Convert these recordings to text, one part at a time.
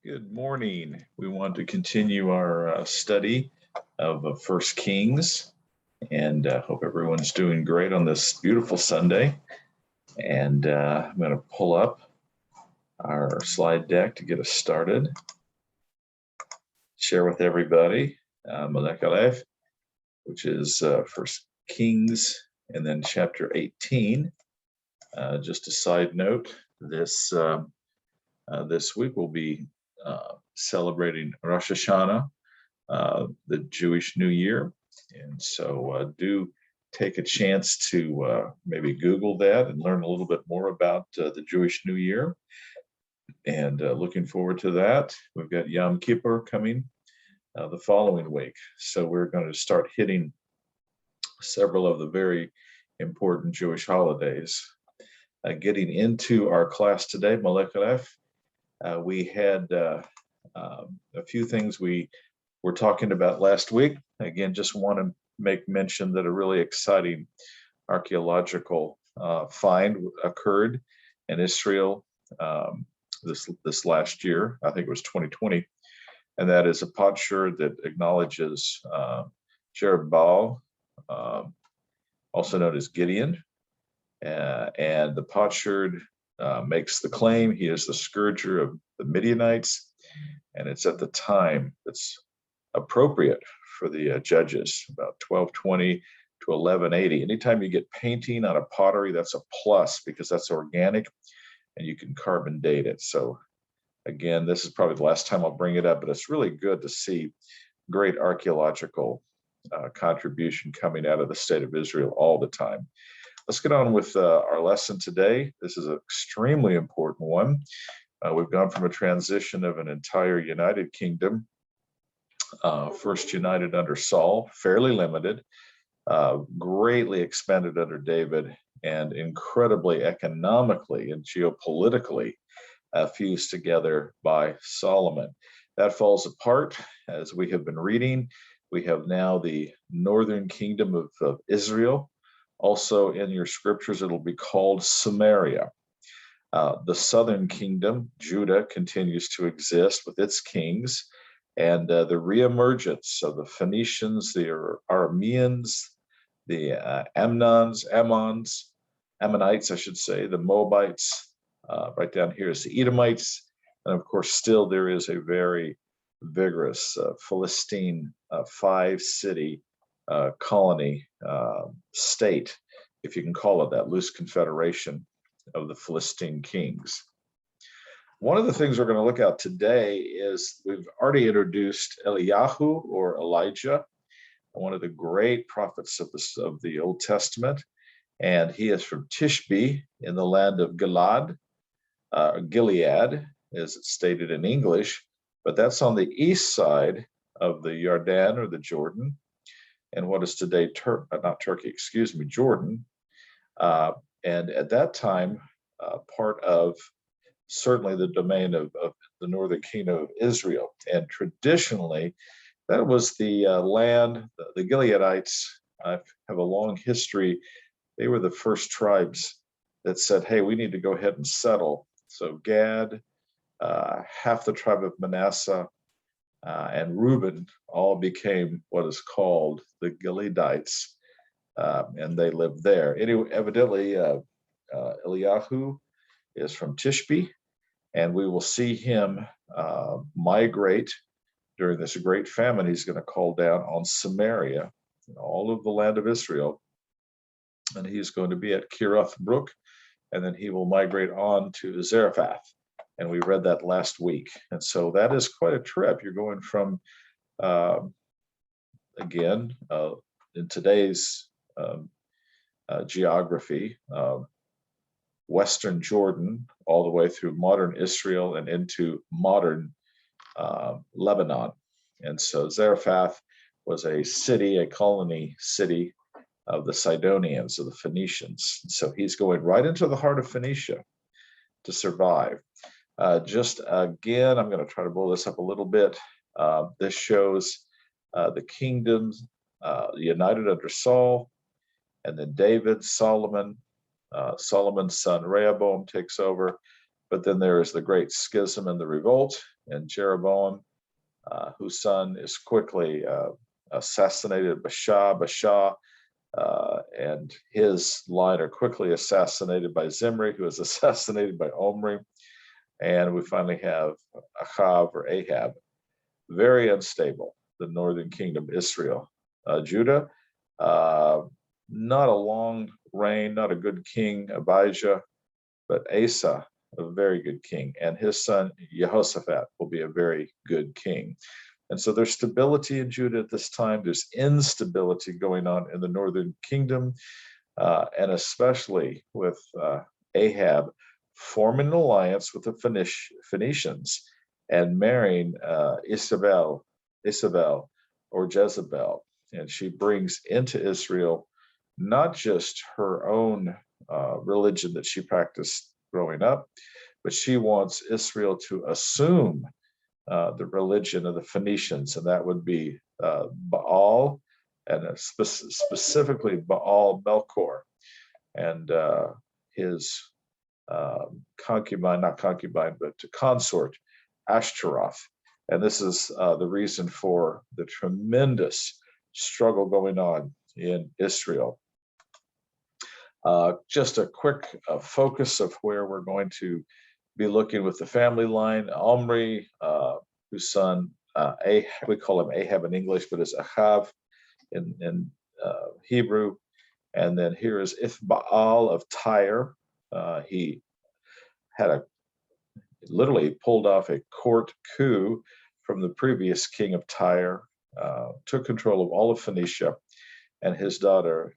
Good morning. We want to continue our study of First Kings, and hope everyone's doing great on this beautiful Sunday. And I'm going to pull up our slide deck to get us started. Share with everybody Melech Aleph, which is First Kings, and then chapter 18. Just a side note: this week we'll be celebrating Rosh Hashanah, the Jewish New Year. And so do take a chance to maybe Google that and learn a little bit more about the Jewish New Year. And looking forward to that. We've got Yom Kippur coming the following week. So we're going to start hitting several of the very important Jewish holidays. Getting into our class today, Melech Aleph, we had a few things we were talking about last week. Again, just want to make mention that a really exciting archaeological find occurred in Israel this last year. I think it was 2020, and that is a potsherd that acknowledges Jerubbaal, also known as Gideon, and the potsherd makes the claim he is the scourger of the Midianites, and it's at the time that's appropriate for the judges, about 1220 to 1180. Anytime you get painting on a pottery, that's a plus because that's organic and you can carbon date it. So again, this is probably the last time I'll bring it up, but it's really good to see great archaeological contribution coming out of the state of Israel all the time. Let's get on with our lesson today. This is an extremely important one. We've gone from a transition of an entire United Kingdom, first united under Saul, fairly limited, greatly expanded under David, and incredibly economically and geopolitically fused together by Solomon. That falls apart as we have been reading. We have now the northern kingdom of Israel. Also in your scriptures, it'll be called Samaria. The southern kingdom, Judah, continues to exist with its kings, and the reemergence of the Phoenicians, the Arameans, the Ammonites, I should say, the Moabites, right down here is the Edomites, and of course still there is a very vigorous Philistine 5-city colony state, if you can call it that, loose confederation of the Philistine kings. One of the things we're going to look at today is we've already introduced Eliyahu, or Elijah, one of the great prophets of the Old Testament, and he is from Tishbe in the land of Gilead, as it's stated in English, but that's on the east side of the Jordan, or the Jordan, and what is today Jordan. And at that time, part of certainly the domain of the northern kingdom of Israel. And traditionally, that was the land. The Gileadites have a long history. They were the first tribes that said, hey, we need to go ahead and settle. So Gad, half the tribe of Manasseh, and Reuben all became what is called the Gileadites, and they lived there. Anyway, evidently, Eliyahu is from Tishbe, and we will see him migrate during this great famine he's going to call down on Samaria, all of the land of Israel, and he's going to be at Kirath Brook, and then he will migrate on to Zarephath, and we read that last week. And so that is quite a trip. You're going from, again, in today's geography, Western Jordan, all the way through modern Israel and into modern Lebanon. And so Zarephath was a city, a colony city of the Sidonians, of the Phoenicians. So he's going right into the heart of Phoenicia to survive. Just again, I'm going to try to blow this up a little bit. This shows the kingdoms united under Saul, and then David, Solomon, Solomon's son Rehoboam takes over, but then there is the great schism and the revolt, and Jeroboam, whose son is quickly assassinated. Baasha, and his line are quickly assassinated by Zimri, who is assassinated by Omri. And we finally have Achav or Ahab, very unstable, the northern kingdom, Israel. Judah, not a long reign, not a good king, Abijah, but Asa, a very good king, and his son Jehoshaphat will be a very good king. And so there's stability in Judah at this time. There's instability going on in the northern kingdom, and especially with Ahab forming an alliance with the Phoenicians and marrying Isabel or Jezebel. And she brings into Israel not just her own religion that she practiced growing up, but she wants Israel to assume the religion of the Phoenicians, and that would be Baal, and specifically Baal Melkor, and his concubine, not concubine, but consort, Ashtaroth. And this is the reason for the tremendous struggle going on in Israel. Just a quick focus of where we're going to be looking with the family line. Omri, whose son, we call him Ahab in English, but it's Achav in Hebrew. And then here is Ithbaal of Tyre. He had literally pulled off a court coup from the previous king of Tyre, took control of all of Phoenicia, and his daughter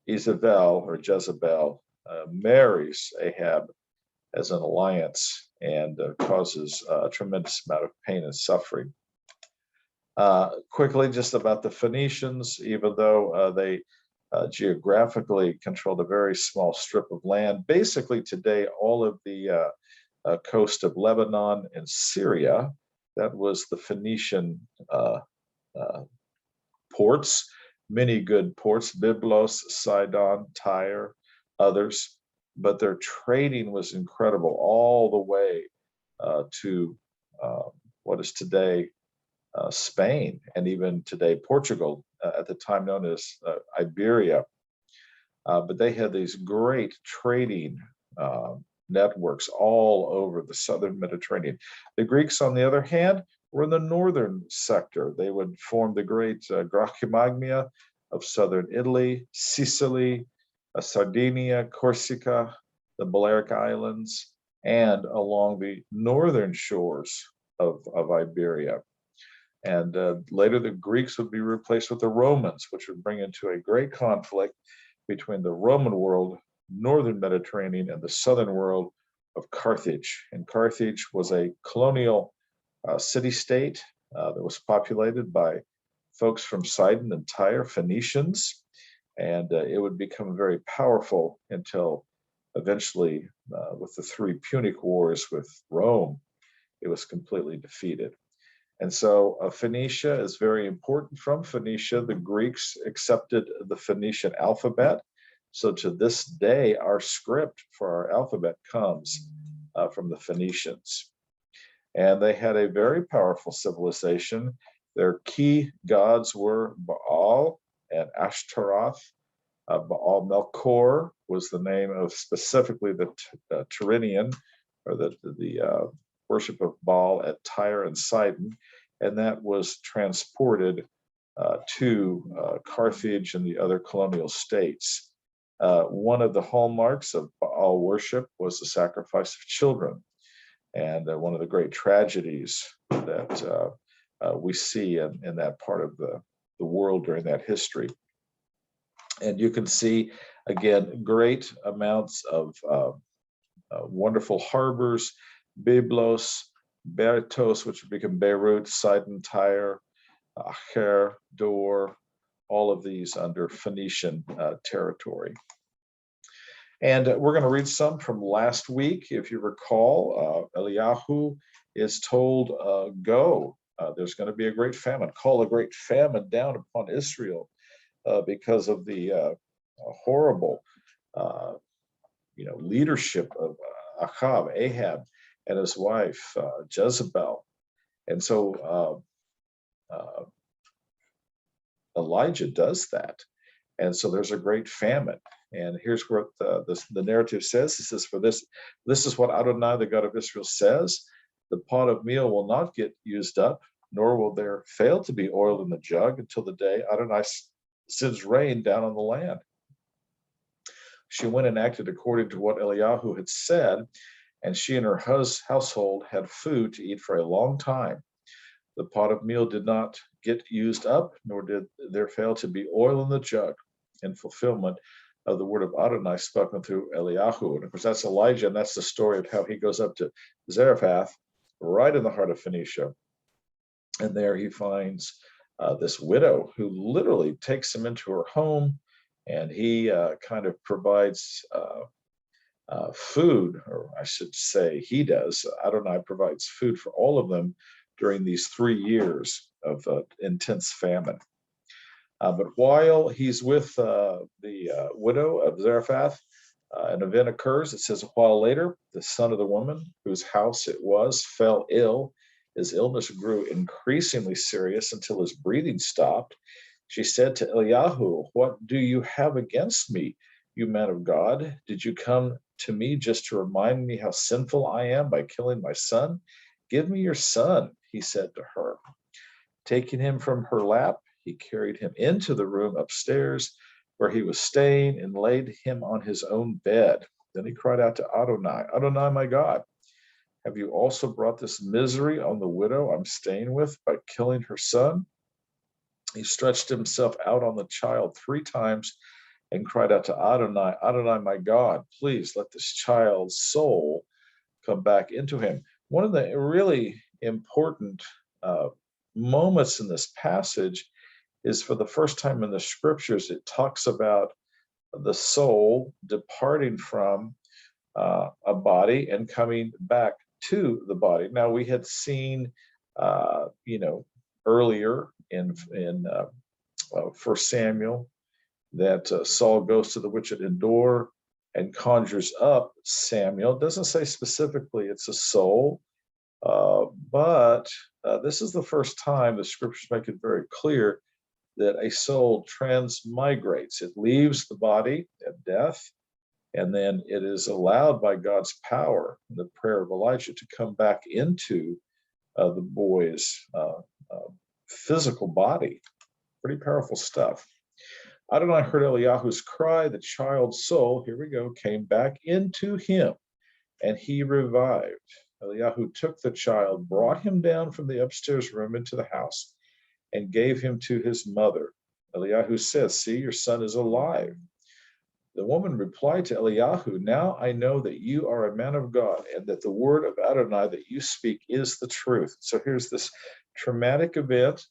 Jezebel marries Ahab as an alliance, and causes a tremendous amount of pain and suffering. Quickly, just about the Phoenicians, even though they geographically controlled a very small strip of land, basically today all of the coast of Lebanon and Syria, that was the Phoenician ports, many good ports, Byblos, Sidon, Tyre, others. But their trading was incredible all the way to what is today Spain, and even today Portugal, at the time known as Iberia. But they had these great trading networks all over the southern Mediterranean. The Greeks, on the other hand, were in the northern sector. They would form the great Graechimagnia of southern Italy, Sicily, Sardinia, Corsica, the Balearic Islands, and along the northern shores of Iberia. And later the Greeks would be replaced with the Romans, which would bring into a great conflict between the Roman world, northern Mediterranean, and the southern world of Carthage. And Carthage was a colonial city-state that was populated by folks from Sidon and Tyre, Phoenicians, and it would become very powerful until eventually, with the 3 Punic Wars with Rome, it was completely defeated. And so Phoenicia is very important. From Phoenicia, the Greeks accepted the Phoenician alphabet. So to this day, our script for our alphabet comes from the Phoenicians. And they had a very powerful civilization. Their key gods were Baal and Ashtaroth. Baal Melkor was the name of specifically the Tyrrhenian, or the worship of Baal at Tyre and Sidon, and that was transported to Carthage and the other colonial states. One of the hallmarks of Baal worship was the sacrifice of children, and one of the great tragedies that we see in that part of the world during that history. And you can see, again, great amounts of wonderful harbors, Byblos, Berytos, which would become Beirut, Sidon, Tyre, Acher, Dor, all of these under Phoenician territory. And we're going to read some from last week. If you recall, Eliyahu is told, go, there's going to be a great famine, call a great famine down upon Israel because of the horrible leadership of Ahab and his wife Jezebel. And so Elijah does that. And so there's a great famine. And here's what the narrative says. It says, this is what Adonai, the God of Israel, says: the pot of meal will not get used up, nor will there fail to be oil in the jug until the day Adonai sends rain down on the land. She went and acted according to what Eliyahu had said, and she and her household had food to eat for a long time. The pot of meal did not get used up, nor did there fail to be oil in the jug, in fulfillment of the word of Adonai spoken through Eliyahu. And of course, that's Elijah, and that's the story of how he goes up to Zarephath, right in the heart of Phoenicia. And there he finds this widow who literally takes him into her home, and he kind of provides food, or I should say he does. Adonai provides food for all of them during these 3 years of intense famine. But while he's with the widow of Zarephath, an event occurs. It says, a while later, the son of the woman whose house it was fell ill. His illness grew increasingly serious until his breathing stopped. She said to Eliyahu, what do you have against me, you man of God? Did you come to me just to remind me how sinful I am by killing my son? Give me your son, he said to her. Taking him from her lap, he carried him into the room upstairs where he was staying and laid him on his own bed. Then he cried out to Adonai, Adonai, my God, have you also brought this misery on the widow I'm staying with by killing her son? He stretched himself out on the child 3 times and cried out to Adonai, Adonai, my God, please let this child's soul come back into him. One of the really important moments in this passage is, for the first time in the scriptures, it talks about the soul departing from a body and coming back to the body. Now, we had seen, earlier in 1 Samuel, that Saul goes to the witch at Endor and conjures up Samuel. It doesn't say specifically it's a soul, but this is the first time the scriptures make it very clear that a soul transmigrates. It leaves the body at death, and then it is allowed by God's power, the prayer of Elijah, to come back into the boy's physical body. Pretty powerful stuff. Adonai heard Eliyahu's cry. The child's soul, here we go, came back into him, and he revived. Eliyahu took the child, brought him down from the upstairs room into the house, and gave him to his mother. Eliyahu says, see, your son is alive. The woman replied to Eliyahu, now I know that you are a man of God, and that the word of Adonai that you speak is the truth. So here's this traumatic event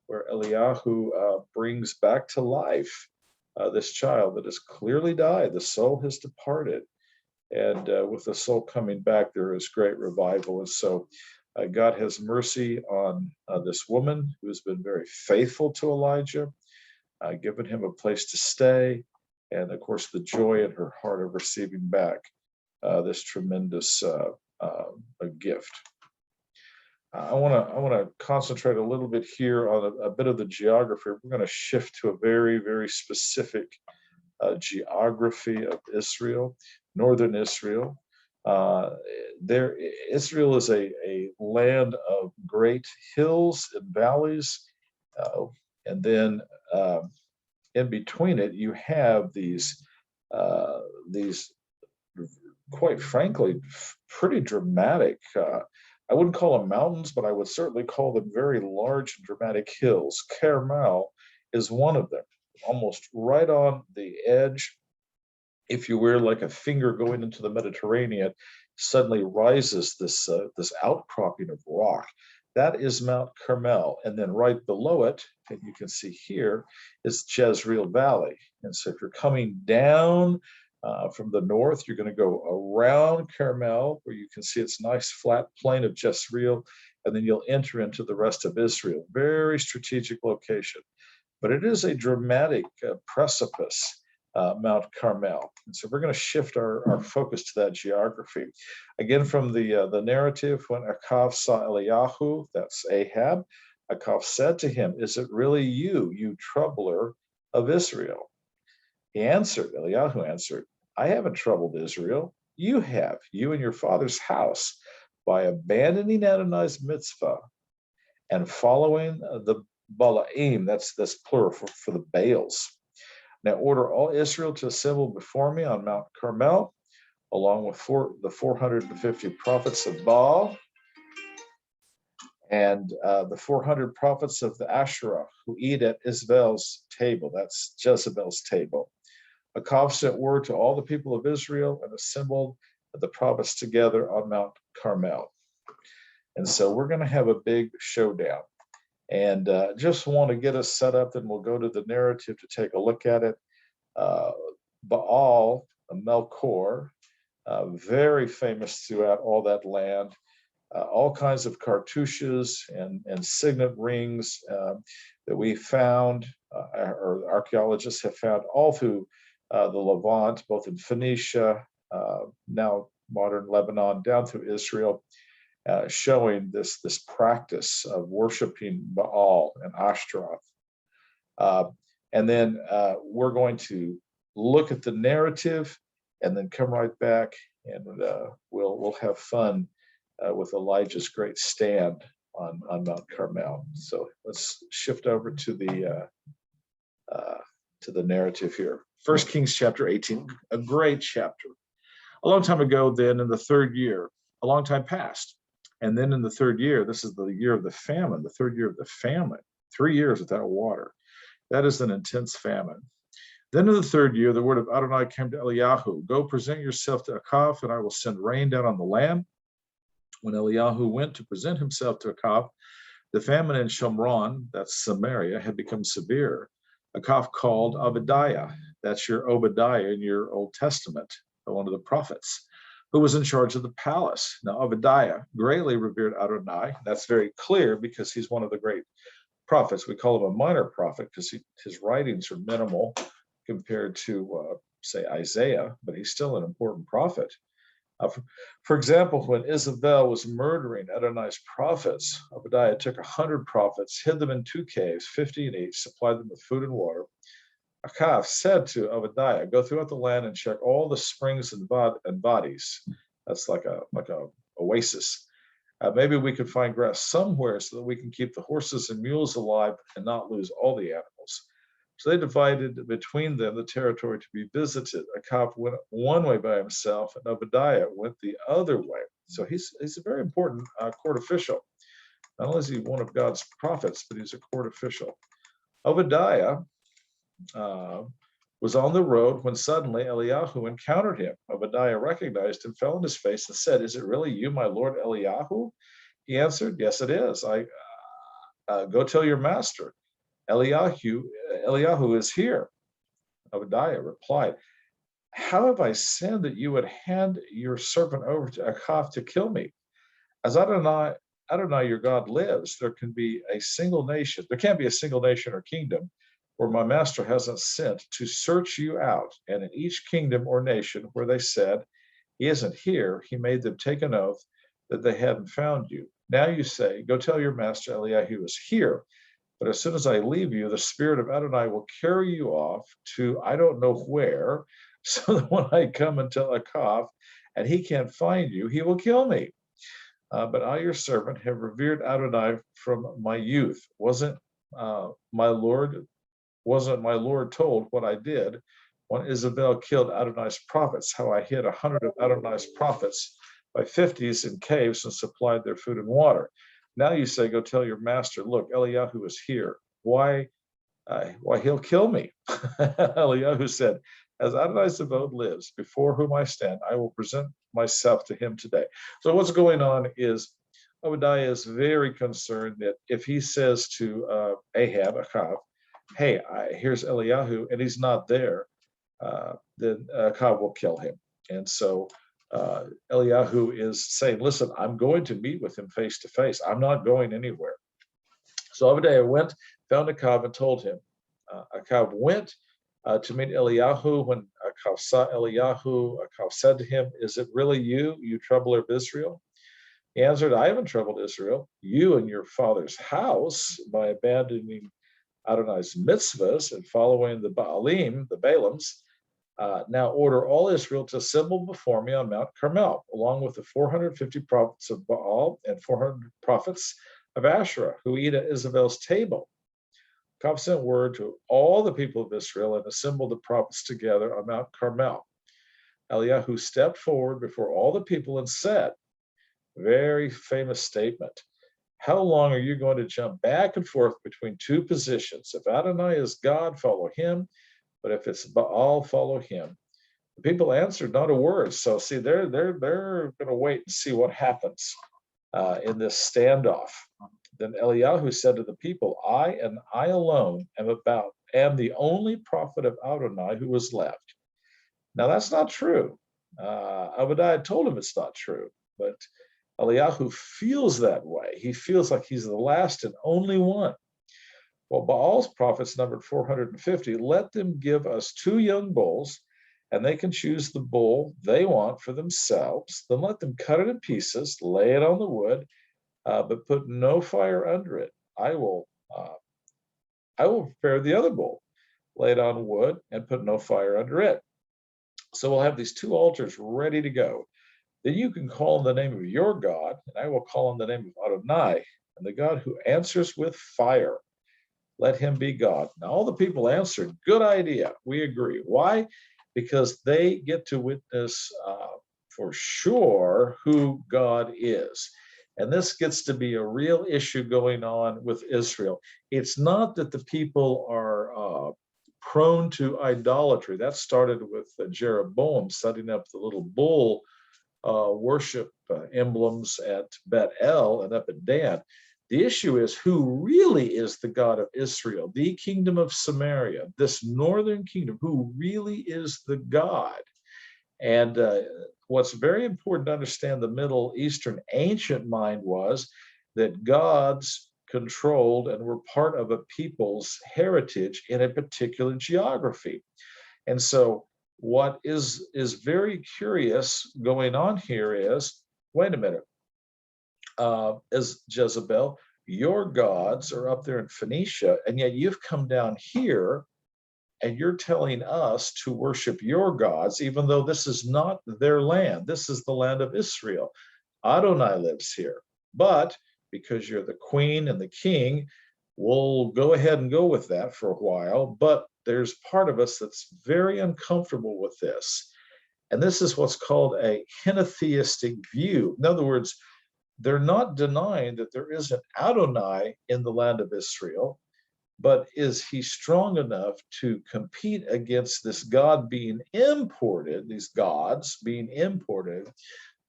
where Eliyahu brings back to life this child that has clearly died. The soul has departed. And with the soul coming back, there is great revival. And so God has mercy on this woman who has been very faithful to Elijah, given him a place to stay, and of course the joy in her heart of receiving back this tremendous gift. I want to concentrate a little bit here on a bit of the geography. We're going to shift to a very, very specific geography of Israel, northern Israel. Israel is a land of great hills and valleys, and then in between it, you have these quite frankly pretty dramatic. I wouldn't call them mountains, but I would certainly call them very large and dramatic hills. Carmel is one of them, almost right on the edge. If you were like a finger going into the Mediterranean, suddenly rises this outcropping of rock. That is Mount Carmel. And then right below it, and you can see here, is Jezreel Valley. And so if you're coming down from the north, you're going to go around Carmel, where you can see its nice flat plain of Jezreel, and then you'll enter into the rest of Israel. Very strategic location. But it is a dramatic precipice. Mount Carmel. And so we're going to shift our focus to that geography. Again, from the narrative, when Achav saw Eliyahu, that's Ahab, Achav said to him, "Is it really you, you troubler of Israel?" Eliyahu answered, "I haven't troubled Israel. You have, you and your father's house, by abandoning Adonai's mitzvah and following the Balaim," that's plural for the Baals. "Now order all Israel to assemble before me on Mount Carmel, along with the 450 prophets of Baal and the 400 prophets of the Asherah who eat at Isabel's table," that's Jezebel's table. Achav sent word to all the people of Israel and assembled the prophets together on Mount Carmel. And so we're going to have a big showdown. And just want to get us set up, then we'll go to the narrative to take a look at it. Baal, Melchor, very famous throughout all that land. All kinds of cartouches and signet rings that we found, or archaeologists have found all through the Levant, both in Phoenicia, now modern Lebanon, down through Israel, showing this practice of worshiping Baal and Ashtaroth. And then we're going to look at the narrative and then come right back, and we'll have fun with Elijah's great stand on Mount Carmel. So let's shift over to the narrative here. 1 Kings chapter 18, a great chapter. A long time ago, then, in the third year, a long time passed. And then in the third year, this is the year of the famine, the third year of the famine, 3 years without water. That is an intense famine. Then in the third year, the word of Adonai came to Eliyahu, "Go present yourself to Achav, and I will send rain down on the land." When Eliyahu went to present himself to Achav, the famine in Shomron, that's Samaria, had become severe. Achav called Obadiah, that's your Obadiah in your Old Testament, one of the prophets, who was in charge of the palace. Now, Obadiah greatly revered Adonai. That's very clear because he's one of the great prophets. We call him a minor prophet because his writings are minimal compared to, say, Isaiah, but he's still an important prophet. For example, when Isabel was murdering Adonai's prophets, Obadiah took 100 prophets, hid them in 2 caves, 50 in each, supplied them with food and water. Achav said to Obadiah, "Go throughout the land and check all the springs and wadis." That's like a oasis. Maybe we could find grass somewhere so that we can keep the horses and mules alive and not lose all the animals. So they divided between them the territory to be visited. Achav went one way by himself, and Obadiah went the other way. So he's a very important court official. Not only is he one of God's prophets, but he's a court official. Obadiah was on the road when suddenly Eliyahu encountered him. Obadiah recognized him, fell on his face, and said, "Is it really you, my lord Eliyahu?" He answered, "Yes, it is. Go tell your master, Eliyahu is here." Obadiah replied, "How have I sinned that you would hand your servant over to Achav to kill me? As Adonai your God lives, there can't be a single nation or kingdom where my master hasn't sent to search you out, and in each kingdom or nation where they said, 'He isn't here,' he made them take an oath that they hadn't found you. Now you say, 'Go tell your master Eliyahu is here.' But as soon as I leave you, the spirit of Adonai will carry you off to I don't know where, so that when I come and tell Achav and he can't find you, he will kill me. But I, your servant, have revered Adonai from my youth. Wasn't my Lord told what I did when Isabel killed Adonai's prophets, how I hid 100 of Adonai's prophets by 50s in caves and supplied their food and water? Now you say, 'Go tell your master, look, Eliyahu is here.' Why, he'll kill me." Eliyahu said, "As Adonai Sabaoth lives, before whom I stand, I will present myself to him today." So what's going on is Obadiah is very concerned that if he says to Achav, "Hey, here's Eliyahu," and he's not there, then Achav will kill him. And so Eliyahu is saying, "Listen, I'm going to meet with him face to face. I'm not going anywhere." So Obadiah went, found Achav, and told him. Achav went to meet Eliyahu. When Achav saw Eliyahu, Achav said to him, "Is it really you, you troubler of Israel?" He answered, "I haven't troubled Israel, you and your father's house, by abandoning Adonai's mitzvahs and following the Baalim, the Balaams. Now order all Israel to assemble before me on Mount Carmel, along with the 450 prophets of Baal and 400 prophets of Asherah, who eat at Isabel's table." Achav sent word to all the people of Israel and assembled the prophets together on Mount Carmel. Eliyahu stepped forward before all the people and said, very famous statement, "How long are you going to jump back and forth between two positions? If Adonai is God, follow him, but if it's Baal, follow him." The people answered not a word. So see, they're going to wait and see what happens in this standoff. Then Eliyahu said to the people, "I and I alone am the only prophet of Adonai who is left." Now that's not true. Obadiah told him it's not true, but Eliyahu feels that way. He feels like he's the last and only one. Well, Baal's prophets numbered 450. Let them give us 2 young bulls, and they can choose the bull they want for themselves. Then let them cut it in pieces, lay it on the wood, but put no fire under it. I will prepare the other bull, lay it on wood, and put no fire under it. So we'll have these 2 altars ready to go. Then you can call on the name of your God, and I will call on the name of Adonai, and the God who answers with fire. Let him be God. Now all the people answered, "Good idea. We agree." Why? Because they get to witness for sure who God is. And this gets to be a real issue going on with Israel. It's not that the people are prone to idolatry. That started with Jeroboam setting up the little bull worship emblems at Bet-El and up at Dan. The issue is who really is the God of Israel, the kingdom of Samaria, this northern kingdom, who really is the God. And what's very important to understand the Middle Eastern ancient mind was that gods controlled and were part of a people's heritage in a particular geography. And so what is very curious going on here is, wait a minute, as Jezebel, your gods are up there in Phoenicia, and yet you've come down here and you're telling us to worship your gods, even though this is not their land. This is the land of Israel. Adonai lives here. But because you're the queen and the king, we'll go ahead and go with that for a while. But there's part of us that's very uncomfortable with this. And this is what's called a henotheistic view. In other words, they're not denying that there is an Adonai in the land of Israel, but is he strong enough to compete against this God being imported, these gods being imported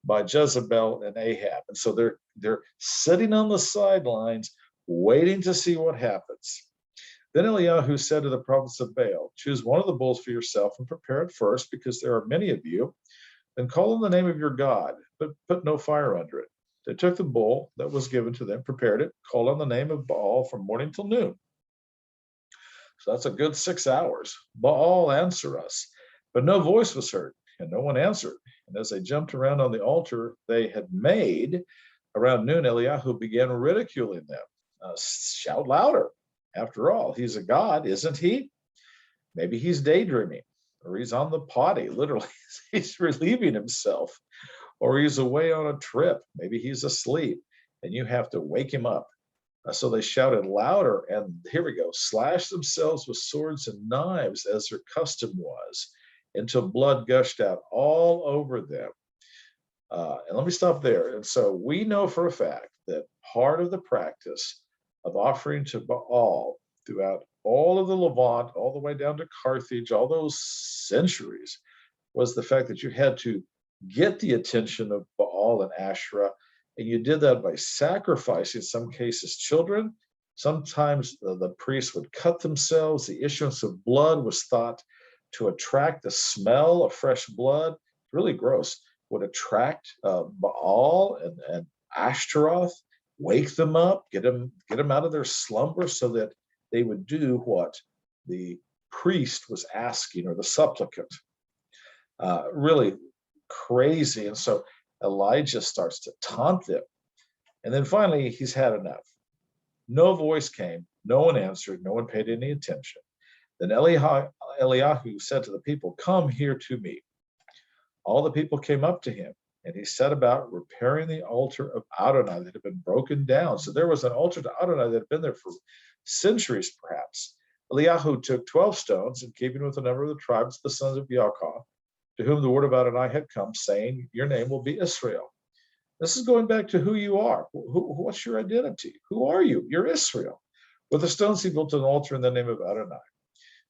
by Jezebel and Ahab? And so they're sitting on the sidelines waiting to see what happens. Then Eliyahu said to the prophets of Baal, "Choose one of the bulls for yourself and prepare it first, because there are many of you. Then call on the name of your God, but put no fire under it." They took the bull that was given to them, prepared it, called on the name of Baal from morning till noon. So that's a good 6 hours. Baal, answer us. But no voice was heard, and no one answered. And as they jumped around on the altar they had made, around noon, Eliyahu began ridiculing them. Shout louder. After all, he's a god, isn't he? Maybe he's daydreaming, or he's on the potty, literally. He's relieving himself, or he's away on a trip. Maybe he's asleep, and you have to wake him up. So they shouted louder, and here we go, slashed themselves with swords and knives as their custom was, until blood gushed out all over them. And let me stop there. And so we know for a fact that part of the practice of offering to Baal throughout all of the Levant, all the way down to Carthage, all those centuries, was the fact that you had to get the attention of Baal and Asherah. And you did that by sacrificing, in some cases, children. Sometimes the priests would cut themselves. The issuance of blood was thought to attract the smell of fresh blood. Really gross. Would attract Baal and Ashtaroth, wake them up, get them out of their slumber, so that they would do what the priest was asking, or the supplicant. Really crazy. And so Elijah starts to taunt them. And then finally, he's had enough. No voice came. No one answered. No one paid any attention. Then Eliyahu said to the people, "Come here to me." All the people came up to him, and he set about repairing the altar of Adonai that had been broken down. So there was an altar to Adonai that had been there for centuries, perhaps. Eliyahu took 12 stones, and keeping with the number of the tribes of the sons of Yaakov, to whom the word of Adonai had come, saying, "Your name will be Israel." This is going back to who you are. What's your identity? Who are you? You're Israel. With the stones, he built an altar in the name of Adonai.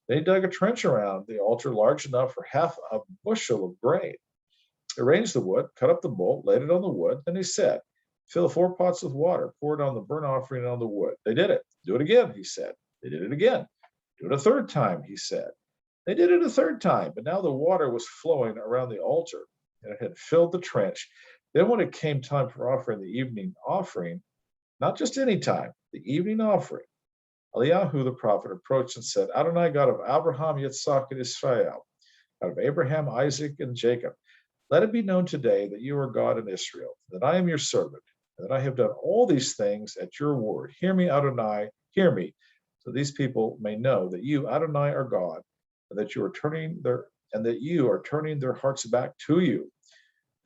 They dug a trench around the altar large enough for half a bushel of grain. Arranged the wood, cut up the bolt, laid it on the wood. Then he said, "Fill 4 pots with water, pour it on the burnt offering and on the wood." They did it. "Do it again," he said. They did it again. "Do it a third time," he said. They did it a third time, but now the water was flowing around the altar, and it had filled the trench. Then when it came time for offering the evening offering, not just any time, the evening offering, Eliyahu the prophet approached and said, "Adonai, God of Abraham, Yitzhak, and Israel, God of Abraham, Isaac, and Jacob, let it be known today that you are God in Israel, that I am your servant, and that I have done all these things at your word. Hear me, Adonai, hear me, so these people may know that you, Adonai, are God, and that you are turning their hearts back to you."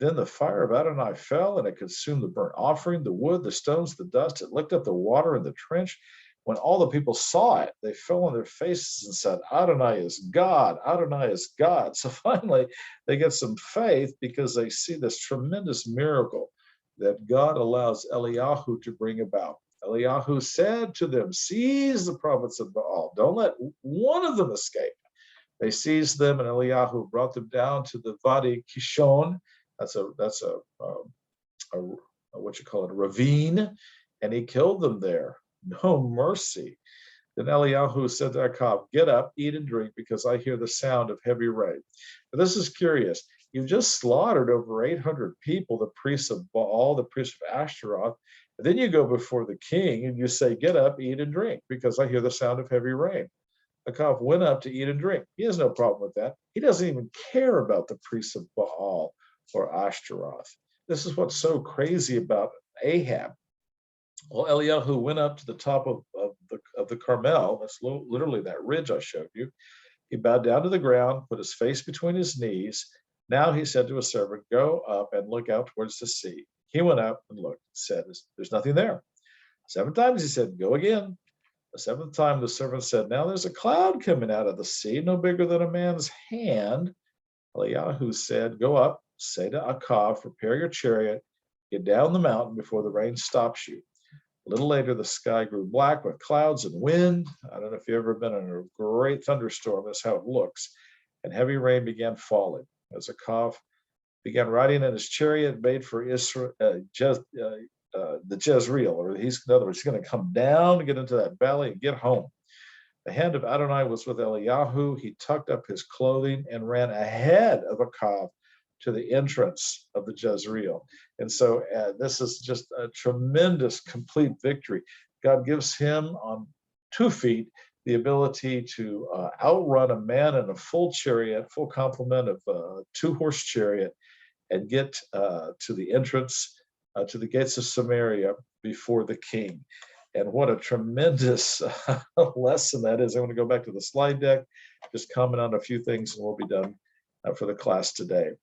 Then the fire of Adonai fell, and it consumed the burnt offering, the wood, the stones, the dust. It licked up the water in the trench. When all the people saw it, they fell on their faces and said, "Adonai is God, Adonai is God." So finally, they get some faith because they see this tremendous miracle that God allows Eliyahu to bring about. Eliyahu said to them, "Seize the prophets of Baal. Don't let one of them escape." They seized them, and Eliyahu brought them down to the Vadi Kishon. That's a what you call it, a ravine, and he killed them there. No mercy. Then Eliyahu said to Achab, "Get up, eat and drink, because I hear the sound of heavy rain." But this is curious. You've just slaughtered over 800 people, the priests of Baal, the priests of Ashtaroth. And then you go before the king and you say, "Get up, eat and drink, because I hear the sound of heavy rain." Achab went up to eat and drink. He has no problem with that. He doesn't even care about the priests of Baal or Ashtaroth. This is what's so crazy about Ahab. Well, Eliyahu went up to the top of the Carmel. That's literally that ridge I showed you. He bowed down to the ground, put his face between his knees. Now he said to his servant, "Go up and look out towards the sea." He went up and looked, said, "There's nothing there." 7 times he said, "Go again." The 7th time the servant said, "Now there's a cloud coming out of the sea, no bigger than a man's hand." Eliyahu said, "Go up, say to Achab, prepare your chariot, get down the mountain before the rain stops you." A little later, the sky grew black with clouds and wind. I don't know if you've ever been in a great thunderstorm. That's how it looks. And heavy rain began falling. As Achab began riding in his chariot, made for the Jezreel, or in other words, he's going to come down to get into that valley and get home. The hand of Adonai was with Eliyahu. He tucked up his clothing and ran ahead of Achab to the entrance of the Jezreel. And so this is just a tremendous, complete victory. God gives him on 2 feet the ability to outrun a man in a full chariot, full complement of a 2-horse chariot, and get to the entrance to the gates of Samaria before the king. And what a tremendous lesson that is. I want to go back to the slide deck, just comment on a few things, and we'll be done for the class today.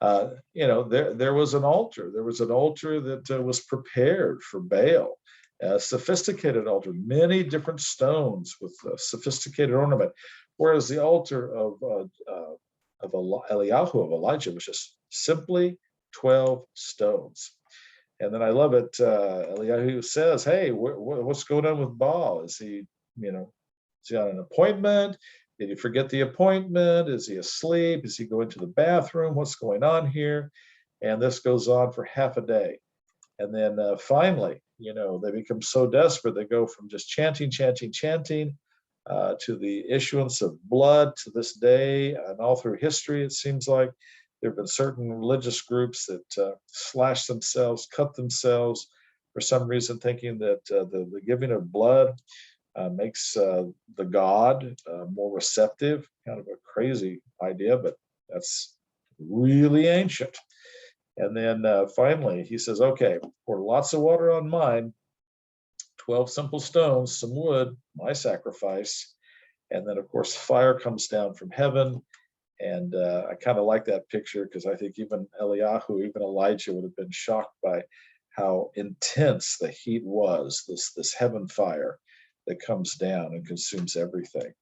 There was an altar. There was an altar that was prepared for Baal, a sophisticated altar, many different stones with sophisticated ornament, whereas the altar of Eliyahu, of Elijah, was just simply 12 stones. And then I love it. Eliyahu says, "Hey, what's going on with Baal? Is he on an appointment? Did he forget the appointment? Is he asleep? Is he going to the bathroom? What's going on here?" And this goes on for half a day. And then finally, they become so desperate, they go from just chanting to the issuance of blood to this day. And all through history, it seems like there have been certain religious groups that slash themselves, cut themselves for some reason, thinking that the giving of blood makes the god more receptive. Kind of a crazy idea, but that's really ancient. And then finally, he says, okay, pour lots of water on mine, 12 simple stones, some wood, my sacrifice. And then, of course, fire comes down from heaven. And I kind of like that picture because I think even Eliyahu, even Elijah would have been shocked by how intense the heat was, this heaven fire that comes down and consumes everything.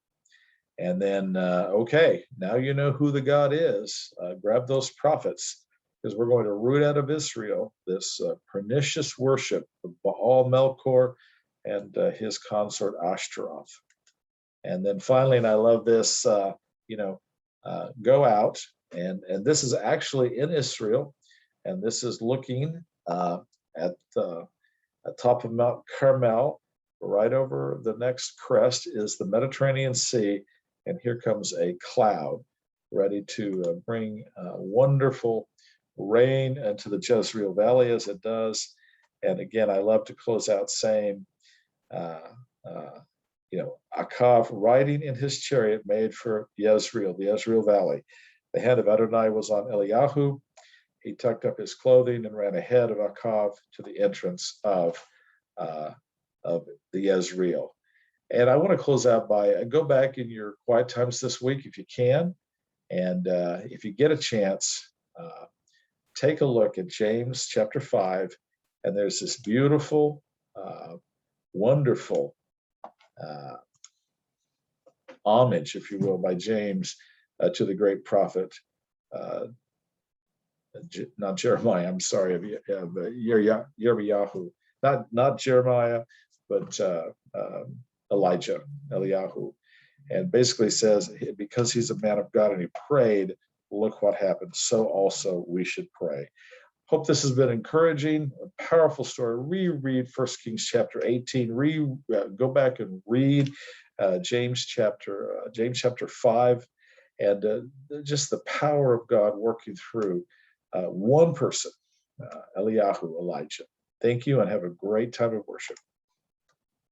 And then, okay, now you know who the God is. Grab those prophets, because we're going to root out of Israel this pernicious worship of Baal Melchor and his consort Ashtaroth. And then finally, and I love this, go out, and this is actually in Israel, and this is looking at the top of Mount Carmel. Right over the next crest is the Mediterranean Sea, and here comes a cloud ready to bring wonderful rain into the Jezreel Valley as it does. And again, I love to close out saying, Akav riding in his chariot made for Jezreel, the Jezreel Valley. The hand of Adonai was on Eliyahu. He tucked up his clothing and ran ahead of Akav to the entrance of the Jezreel. And I want to close out by go back in your quiet times this week if you can. And if you get a chance, take a look at James chapter 5. And there's this beautiful, wonderful homage, if you will, by James to the great prophet, not Jeremiah, I'm sorry, Yirmiyahu, not Jeremiah, but Eliyahu. And basically says, because he's a man of God and he prayed, look what happened. So also we should pray. Hope this has been encouraging, a powerful story. Reread 1 Kings chapter 18. Go back and read James chapter 5, and just the power of God working through one person, Eliyahu, Elijah. Thank you, and have a great time of worship.